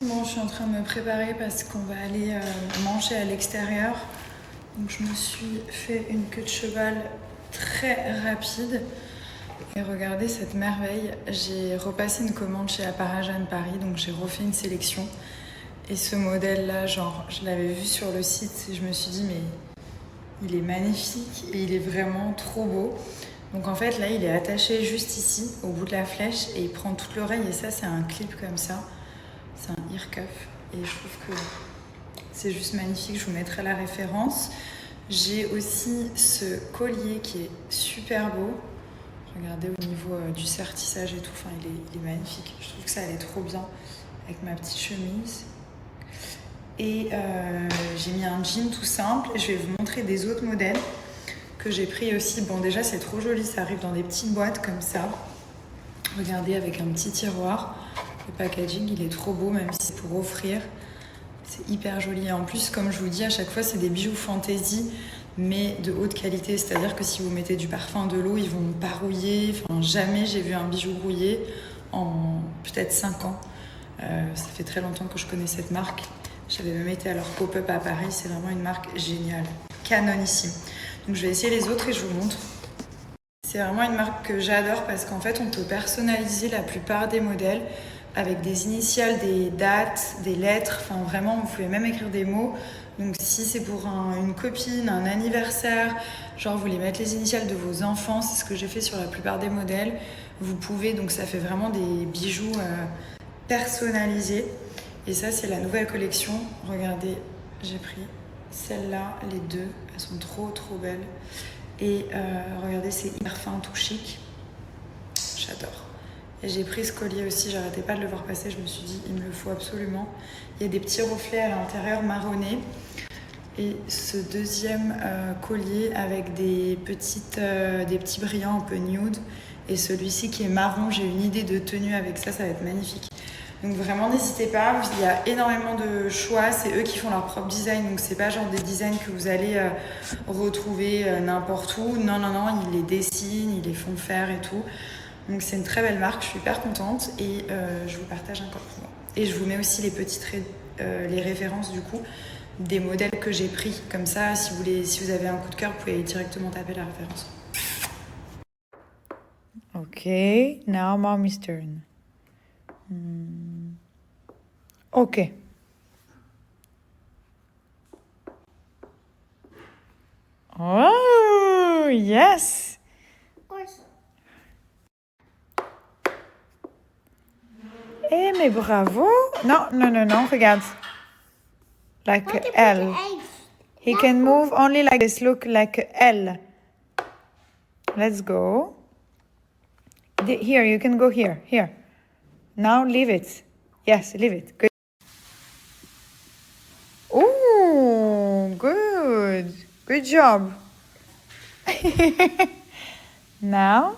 Bon, je suis en train de me préparer parce qu'on va aller manger à l'extérieur. Donc je me suis fait une queue de cheval très rapide. Et regardez cette merveille. J'ai repassé une commande chez Apparagène Paris, donc j'ai refait une sélection. Et ce modèle-là, genre, je l'avais vu sur le site et je me suis dit, mais il est magnifique et il est vraiment trop beau. Donc en fait, là, il est attaché juste ici, au bout de la flèche, et il prend toute l'oreille. Et ça, c'est un clip comme ça. C'est un ear cuff et je trouve que c'est juste magnifique. Je vous mettrai la référence. J'ai aussi ce collier qui est super beau. Regardez au niveau du sertissage et tout, enfin, il est magnifique. Je trouve que ça allait trop bien avec ma petite chemise. Et j'ai mis un jean tout simple. Je vais vous montrer des autres modèles que j'ai pris aussi. Bon, déjà, c'est trop joli. Ça arrive dans des petites boîtes comme ça. Regardez, avec un petit tiroir. Le packaging, il est trop beau, même si c'est pour offrir. C'est hyper joli. Et en plus, comme je vous dis, à chaque fois, c'est des bijoux fantaisie, mais de haute qualité. C'est-à-dire que si vous mettez du parfum, de l'eau, ils vont pas rouiller. Enfin, jamais j'ai vu un bijou rouiller en peut-être 5 ans. Ça fait très longtemps que je connais cette marque. J'avais même été à leur pop-up à Paris. C'est vraiment une marque géniale. Canonissime. Donc, je vais essayer les autres et je vous montre. C'est vraiment une marque que j'adore parce qu'en fait, on peut personnaliser la plupart des modèles avec des initiales, des dates, des lettres. Enfin, vraiment, vous pouvez même écrire des mots. Donc, si c'est pour une copine, un anniversaire, genre, vous voulez mettre les initiales de vos enfants, c'est ce que j'ai fait sur la plupart des modèles. Vous pouvez, donc ça fait vraiment des bijoux personnalisés. Et ça, c'est la nouvelle collection. Regardez, j'ai pris celle-là, les deux. Elles sont trop, trop belles. Et regardez, c'est hyper fin, tout chic. J'adore. Et j'ai pris ce collier aussi, j'arrêtais pas de le voir passer, je me suis dit, il me le faut absolument. Il y a des petits reflets à l'intérieur marronnés. Et ce deuxième collier avec des petits brillants un peu nude. Et celui-ci qui est marron, j'ai une idée de tenue avec ça, ça va être magnifique. Donc vraiment, n'hésitez pas, il y a énormément de choix, c'est eux qui font leur propre design, donc c'est pas genre des designs que vous allez retrouver n'importe où. Non, non, non, ils les dessinent, ils les font faire et tout. Donc c'est une très belle marque, je suis hyper contente et je vous partage un code promo. Et je vous mets aussi les références du coup des modèles que j'ai pris. Comme ça, si vous avez un coup de cœur, vous pouvez directement taper la référence. Okay, now mommy's turn. Okay. Oh, yes. Eh, mais bravo. Non, non, non, non, regarde. Like a L. He can move only like this. Look, like a L. Let's go. Here, you can go here. Here. Now leave it. Yes, leave it. Good. Oh, good. Good job. Now.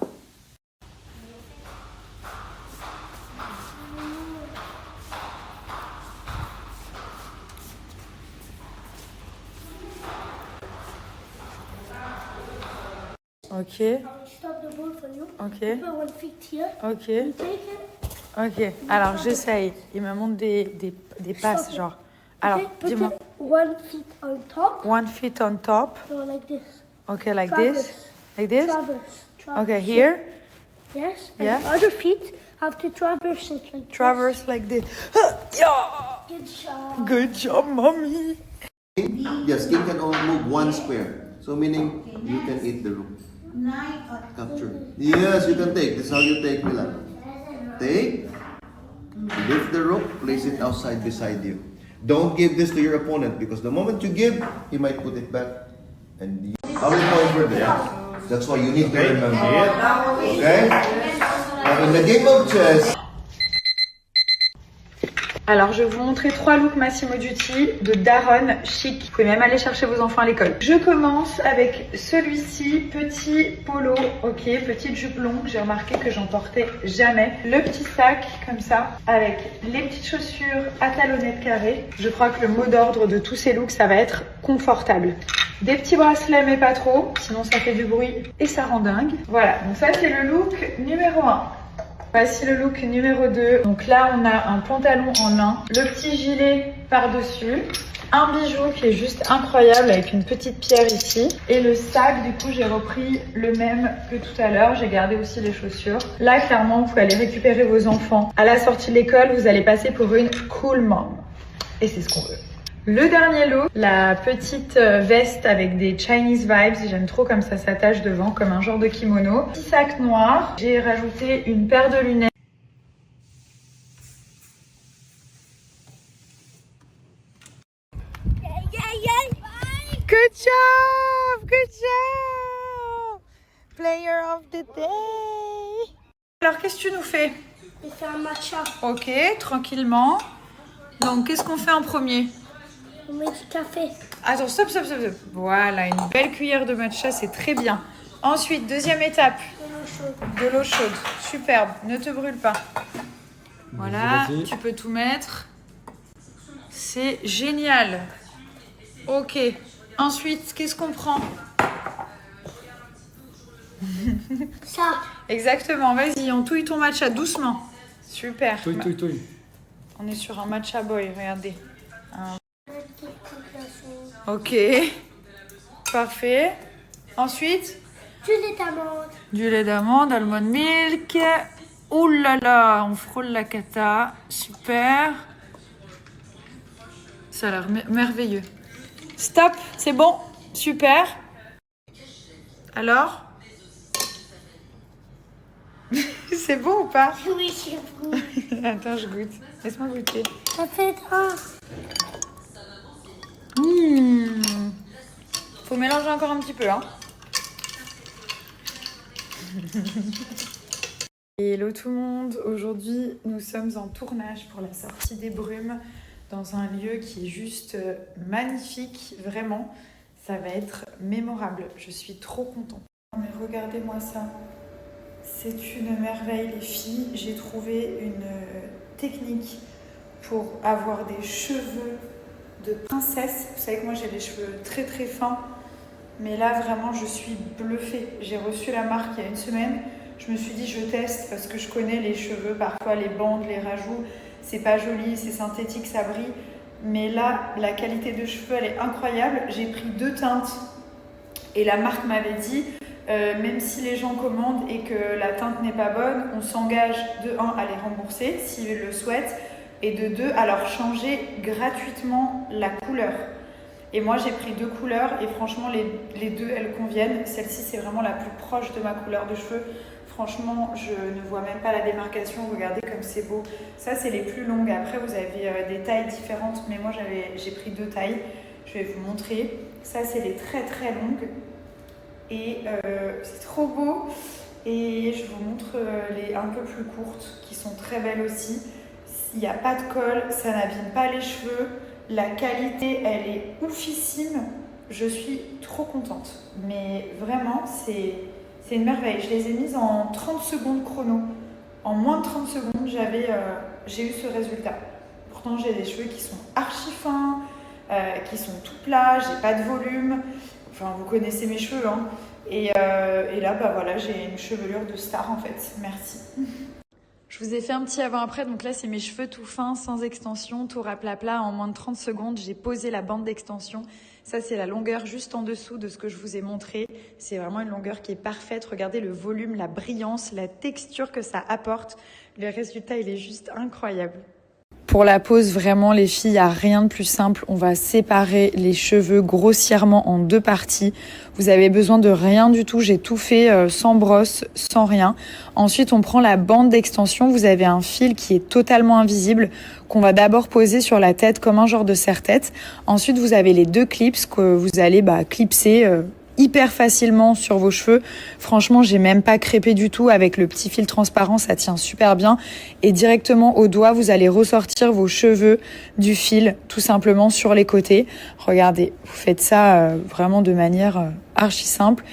Okay. I'll stop the ball for you. Okay. Put 1 feet here. Okay. You take it. Ok. Alors, j'essaye. Il me montre des passes, genre. Alors, Okay, put dis-moi. it 1 feet on top. 1 feet on top. So like this. Okay, like Traverse. this. Like this? Traverse. Okay, here. Yes. And Yeah. the other feet have to traverse it like Traverse like this. Yeah! this. Good job. Good job, mommy. Yes, king can only move 1 square. So meaning you can eat the rook. Capture. Yes, you can take. This is how you take, Milan. Take. Lift the rook, place it outside beside you. Don't give this to your opponent because the moment you give, he might put it back. And how many points were there? That's why you need to remember it. Okay? Now in the game of chess, Alors, je vais vous montrer 3 looks Massimo Dutti de Daronne chic. Vous pouvez même aller chercher vos enfants à l'école. Je commence avec celui-ci, petit polo, ok, petite jupe longue. J'ai remarqué que j'en portais jamais. Le petit sac, comme ça, avec les petites chaussures à talonnettes carrées. Je crois que le mot d'ordre de tous ces looks, ça va être confortable. Des petits bracelets, mais pas trop, sinon ça fait du bruit et ça rend dingue. Voilà, donc ça c'est le look numéro 1. Voici le look numéro 2. Donc là, on a un pantalon en lin, le petit gilet par-dessus, un bijou qui est juste incroyable avec une petite pierre ici. Et le sac, du coup, j'ai repris le même que tout à l'heure. J'ai gardé aussi les chaussures. Là, clairement, vous pouvez aller récupérer vos enfants. À la sortie de l'école, vous allez passer pour une cool mom. Et c'est ce qu'on veut. Le dernier look, la petite veste avec des Chinese vibes. J'aime trop comme ça s'attache devant, comme un genre de kimono. Petit sac noir. J'ai rajouté une paire de lunettes. Good job! Good job! Player of the day! Alors, qu'est-ce que tu nous fais? Je fais un matcha. Ok, tranquillement. Donc, qu'est-ce qu'on fait en premier? On met du café. Attends, stop. Voilà, une belle cuillère de matcha, c'est très bien. Ensuite, deuxième étape. De l'eau chaude. De l'eau chaude. Superbe, ne te brûle pas. Voilà, Vas-y. tu peux tout mettre. C'est génial. Ok. Ensuite, qu'est-ce qu'on prend? Ça. Exactement, vas-y, on touille ton matcha doucement. Super. Touille. On est sur un matcha boy, regardez. Ok. Parfait. Ensuite, Du lait d'amande. du lait d'amande, almond milk. Ouh là là, on frôle la cata. Super. Ça a l'air merveilleux. Stop, c'est bon. Super. Alors? C'est bon ou pas? Oui, c'est bon. Attends, je goûte. Laisse-moi goûter. Ça fait un. Faut mélanger encore un petit peu, hein. Hello tout le monde, aujourd'hui nous sommes en tournage pour la sortie des brumes dans un lieu qui est juste magnifique, vraiment, ça va être mémorable, je suis trop contente. Mais regardez-moi ça, c'est une merveille les filles, j'ai trouvé une technique pour avoir des cheveux de princesse. Vous savez que moi j'ai les cheveux très très fins, mais là vraiment je suis bluffée. J'ai reçu la marque il y a une semaine, je me suis dit je teste parce que je connais les cheveux, parfois les bandes, les rajouts, c'est pas joli, c'est synthétique, ça brille, mais là la qualité de cheveux elle est incroyable. J'ai pris 2 teintes et la marque m'avait dit même si les gens commandent et que la teinte n'est pas bonne, on s'engage de 1 à les rembourser s'ils le souhaitent, et de 2 à leur changer gratuitement la couleur. Et moi j'ai pris 2 couleurs et franchement les 2 elles conviennent. Celle-ci c'est vraiment la plus proche de ma couleur de cheveux. Franchement je ne vois même pas la démarcation, regardez comme c'est beau. Ça c'est les plus longues, après vous avez des tailles différentes, mais moi j'ai pris 2 tailles. Je vais vous montrer. Ça c'est les très très longues et c'est trop beau. Et je vous montre les un peu plus courtes qui sont très belles aussi. Il n'y a pas de colle, ça n'abîme pas les cheveux. La qualité, elle est oufissime. Je suis trop contente. Mais vraiment, c'est une merveille. Je les ai mises en 30 secondes chrono. En moins de 30 secondes, j'ai eu ce résultat. Pourtant, j'ai des cheveux qui sont archi fins, qui sont tout plats, j'ai pas de volume. Enfin, vous connaissez mes cheveux, hein. Et là, bah voilà, j'ai une chevelure de star en fait. Merci. Je vous ai fait un petit avant-après, donc là c'est mes cheveux tout fins, sans extension, tout raplapla. En moins de 30 secondes, j'ai posé la bande d'extension. Ça c'est la longueur juste en dessous de ce que je vous ai montré. C'est vraiment une longueur qui est parfaite. Regardez le volume, la brillance, la texture que ça apporte. Le résultat, il est juste incroyable. Pour la pose, vraiment les filles, il n'y a rien de plus simple. On va séparer les cheveux grossièrement en 2 parties. Vous avez besoin de rien du tout. J'ai tout fait sans brosse, sans rien. Ensuite, on prend la bande d'extension. Vous avez un fil qui est totalement invisible qu'on va d'abord poser sur la tête comme un genre de serre-tête. Ensuite, vous avez les 2 clips que vous allez clipser hyper facilement sur vos cheveux. Franchement, j'ai même pas crêpé du tout avec le petit fil transparent, ça tient super bien. Et directement au doigt, vous allez ressortir vos cheveux du fil, tout simplement sur les côtés. Regardez, vous faites ça vraiment de manière archi simple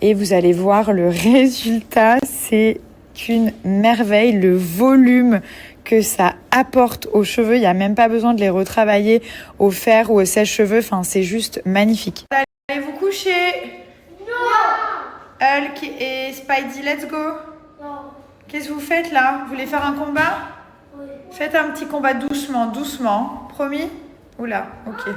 et vous allez voir le résultat. C'est une merveille, le volume que ça apporte aux cheveux. Il n'y a même pas besoin de les retravailler au fer ou au sèche-cheveux. Enfin, c'est juste magnifique. Allez vous coucher. Non. Hulk et Spidey, let's go. Non. Qu'est-ce que vous faites là? Vous voulez faire un combat? Faites un petit combat doucement, doucement. Promis? Oula, ok.